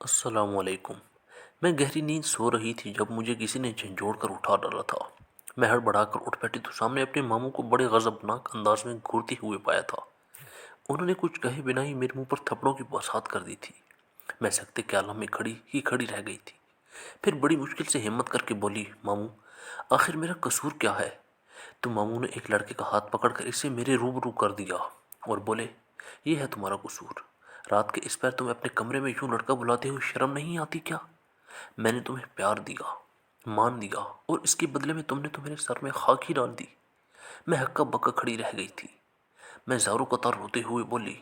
السلام علیکم۔ میں گہری نیند سو رہی تھی جب مجھے کسی نے جھنجھوڑ کر اٹھا ڈالا تھا۔ میں ہڑبڑا کر اٹھ بیٹھی تو سامنے اپنے ماموں کو بڑے غضبناک انداز میں گھورتے ہوئے پایا تھا۔ انہوں نے کچھ کہے بنا ہی میرے منہ پر تھپڑوں کی برسات کر دی تھی۔ میں سکتے کے عالم میں کھڑی رہ گئی تھی۔ پھر بڑی مشکل سے ہمت کر کے بولی، ماموں آخر میرا قصور کیا ہے؟ تو ماموں نے ایک لڑکے کا ہاتھ پکڑ کر اسے میرے روبرو کر دیا اور بولے، یہ ہے تمہارا قصور۔ رات کے اس پیر تمہیں اپنے کمرے میں یوں لڑکا بلاتے ہوئے شرم نہیں آتی کیا؟ میں نے تمہیں پیار دیا، مان دیا، اور اس کے بدلے میں تم نے تو میرے سر میں خاک ہی ڈال دی۔ میں ہکا بکا کھڑی رہ گئی تھی۔ میں زاروں قطار روتے ہوئے بولی،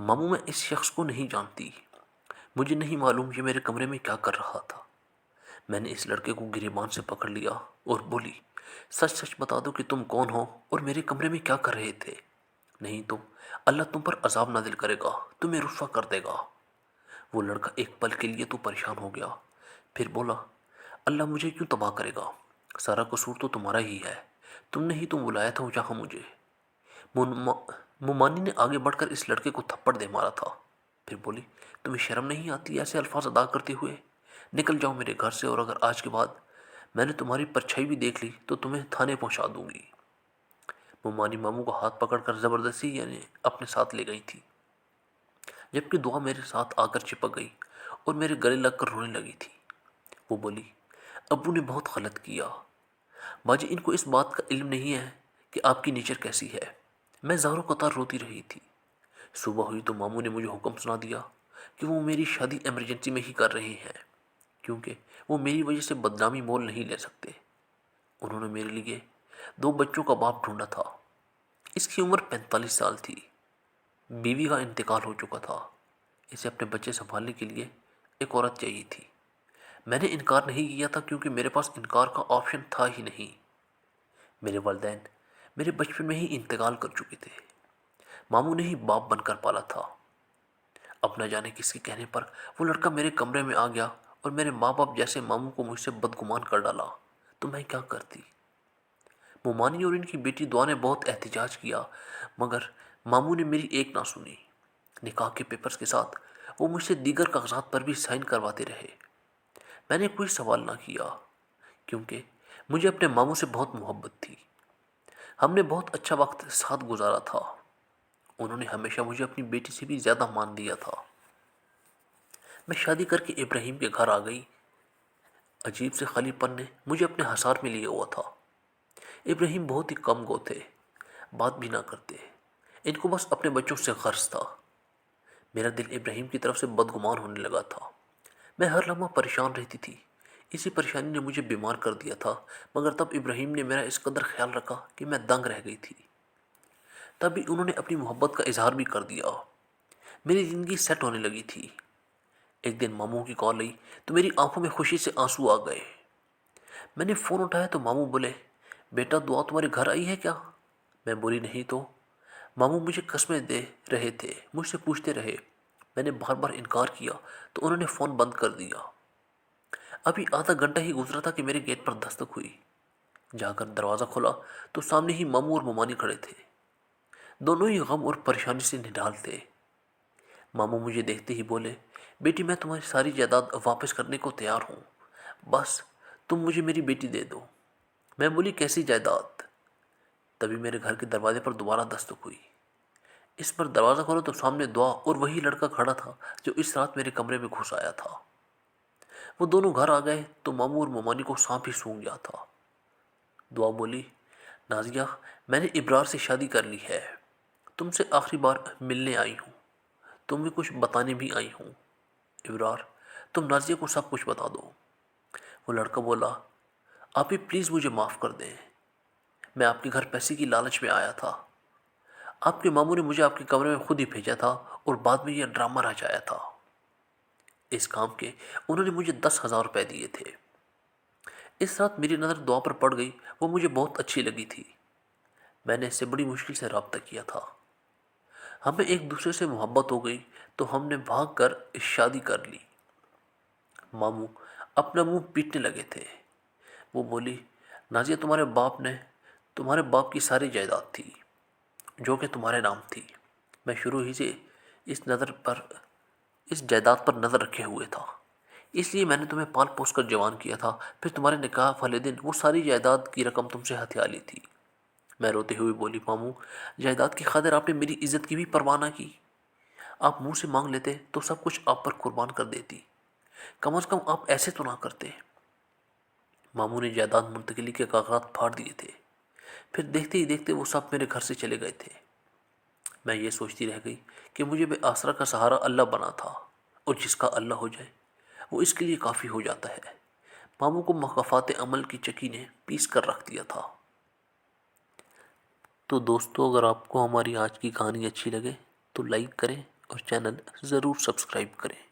ماموں میں اس شخص کو نہیں جانتی۔ مجھے نہیں معلوم یہ میرے کمرے میں کیا کر رہا تھا۔ میں نے اس لڑکے کو گریبان سے پکڑ لیا اور بولی، سچ سچ بتا دو کہ تم کون ہو اور میرے کمرے میں کیا کر رہے تھے، نہیں تو اللہ تم پر عذاب نازل کرے گا، تمہیں رسوا کر دے گا۔ وہ لڑکا ایک پل کے لیے تو پریشان ہو گیا، پھر بولا، اللہ مجھے کیوں تباہ کرے گا؟ سارا قصور تو تمہارا ہی ہے، تم نے ہی تو بلایا تھا جہاں مجھے۔ مومانی نے آگے بڑھ کر اس لڑکے کو تھپڑ دے مارا تھا۔ پھر بولی، تمہیں شرم نہیں آتی ایسے الفاظ ادا کرتے ہوئے؟ نکل جاؤ میرے گھر سے، اور اگر آج کے بعد میں نے تمہاری پرچھائی بھی دیکھ لی تو تمہیں تھانے پہنچا دوں گی۔ مومانی ماموں کو ہاتھ پکڑ کر زبردستی اپنے ساتھ لے گئی تھی، جبکہ دعا میرے ساتھ آ کر چپک گئی اور میرے گلے لگ کر رونے لگی تھی۔ وہ بولی، ابو نے بہت غلط کیا، باجی ان کو اس بات کا علم نہیں ہے کہ آپ کی نیچر کیسی ہے۔ میں زاروں قطار روتی رہی تھی۔ صبح ہوئی تو ماموں نے مجھے حکم سنا دیا کہ وہ میری شادی ایمرجنسی میں ہی کر رہے ہیں، کیونکہ وہ میری وجہ سے بدنامی مول نہیں لے سکتے۔ انہوں نے میرے لیے 2 بچوں کا باپ ڈھونڈا تھا۔ اس کی عمر 45 سال تھی، بیوی کا انتقال ہو چکا تھا، اسے اپنے بچے سنبھالنے کے لیے ایک عورت چاہیے تھی۔ میں نے انکار نہیں کیا تھا کیونکہ میرے پاس انکار کا آپشن تھا ہی نہیں۔ میرے والدین میرے بچپن میں ہی انتقال کر چکے تھے، ماموں نے ہی باپ بن کر پالا تھا۔ اب نہ جانے کس کے کہنے پر وہ لڑکا میرے کمرے میں آ گیا اور میرے ماں باپ جیسے ماموں کو مجھ سے بدگمان کر ڈالا تو میں کیا کرتی؟ مومانی اور ان کی بیٹی دعا نے بہت احتجاج کیا، مگر ماموں نے میری ایک نہ سنی۔ نکاح کے پیپرز کے ساتھ وہ مجھ سے دیگر کاغذات پر بھی سائن کرواتے رہے۔ میں نے کوئی سوال نہ کیا کیونکہ مجھے اپنے ماموں سے بہت محبت تھی۔ ہم نے بہت اچھا وقت ساتھ گزارا تھا۔ انہوں نے ہمیشہ مجھے اپنی بیٹی سے بھی زیادہ مان دیا تھا۔ میں شادی کر کے ابراہیم کے گھر آ گئی۔ عجیب سے خلی پن نے مجھے اپنے حصار میں لیا ہوا تھا۔ ابراہیم بہت ہی کم گو تھے، بات بھی نہ کرتے، ان کو بس اپنے بچوں سے غرض تھا۔ میرا دل ابراہیم کی طرف سے بدگمان ہونے لگا تھا۔ میں ہر لمحہ پریشان رہتی تھی۔ اسی پریشانی نے مجھے بیمار کر دیا تھا، مگر تب ابراہیم نے میرا اس قدر خیال رکھا کہ میں دنگ رہ گئی تھی۔ تب بھی انہوں نے اپنی محبت کا اظہار بھی کر دیا۔ میری زندگی سیٹ ہونے لگی تھی۔ ایک دن ماموں کی کال آئی تو میری آنکھوں میں خوشی سے آنسو آ گئے۔ میں نے فون اٹھایا تو ماموں بولے، بیٹا دعا تمہارے گھر آئی ہے کیا؟ میں بولی، نہیں تو۔ ماموں مجھے قسمیں دے رہے تھے، مجھ سے پوچھتے رہے۔ میں نے بار بار انکار کیا تو انہوں نے فون بند کر دیا۔ ابھی آدھا گھنٹہ ہی گزرا تھا کہ میرے گیٹ پر دستک ہوئی۔ جا کر دروازہ کھولا تو سامنے ہی ماموں اور مومانی کھڑے تھے، دونوں ہی غم اور پریشانی سے نڈال تھے۔ ماموں مجھے دیکھتے ہی بولے، بیٹی میں تمہاری ساری جائیداد واپس کرنے کو تیار ہوں، بس تم مجھے میری بیٹی دے دو۔ میں بولی، کیسی جائیداد؟ تبھی میرے گھر کے دروازے پر دوبارہ دستک ہوئی۔ اس پر دروازہ کھولا تو سامنے دعا اور وہی لڑکا کھڑا تھا جو اس رات میرے کمرے میں گھس آیا تھا۔ وہ دونوں گھر آ گئے تو ماموں اور مومانی کو سانپ ہی سونگھ گیا تھا۔ دعا بولی، نازیہ میں نے ابرار سے شادی کر لی ہے، تم سے آخری بار ملنے آئی ہوں، تمہیں کچھ بتانے بھی آئی ہوں۔ ابرار تم نازیہ کو سب کچھ بتا دو۔ وہ لڑکا بولا، آپ ہی پلیز مجھے معاف کر دیں، میں آپ کے گھر پیسے کی لالچ میں آیا تھا۔ آپ کے ماموں نے مجھے آپ کے کمرے میں خود ہی بھیجا تھا اور بعد میں یہ ڈرامہ رچایا تھا۔ اس کام کے انہوں نے مجھے 10,000 روپے دیے تھے۔ اس رات میری نظر دعا پر پڑ گئی، وہ مجھے بہت اچھی لگی تھی۔ میں نے اس سے بڑی مشکل سے رابطہ کیا تھا۔ ہمیں ایک دوسرے سے محبت ہو گئی تو ہم نے بھاگ کر شادی کر لی۔ ماموں اپنا منہ پیٹنے لگے تھے۔ وہ بولی، نازیہ تمہارے باپ کی ساری جائیداد تھی جو کہ تمہارے نام تھی۔ میں شروع ہی سے اس نظر پر اس جائیداد پر نظر رکھے ہوئے تھا، اس لیے میں نے تمہیں پال پوس کر جوان کیا تھا، پھر تمہارے نکاح والے دن وہ ساری جائیداد کی رقم تم سے ہتھیا لی تھی۔ میں روتے ہوئے بولی، ماموں، جائیداد کی خاطر آپ نے میری عزت کی بھی پرواہ نہ کی۔ آپ منہ سے مانگ لیتے تو سب کچھ آپ پر قربان کر دیتی، کم از کم آپ ایسے تو نہ کرتے۔ ماموں نے جائیداد منتقلی کے کاغذات پھاڑ دیے تھے، پھر دیکھتے ہی دیکھتے وہ سب میرے گھر سے چلے گئے تھے۔ میں یہ سوچتی رہ گئی کہ مجھے بے آسرا کا سہارا اللہ بنا تھا، اور جس کا اللہ ہو جائے وہ اس کے لیے کافی ہو جاتا ہے۔ ماموں کو مقافات عمل کی چکی نے پیس کر رکھ دیا تھا۔ تو دوستو، اگر آپ کو ہماری آج کی کہانی اچھی لگے تو لائک کریں اور چینل ضرور سبسکرائب کریں۔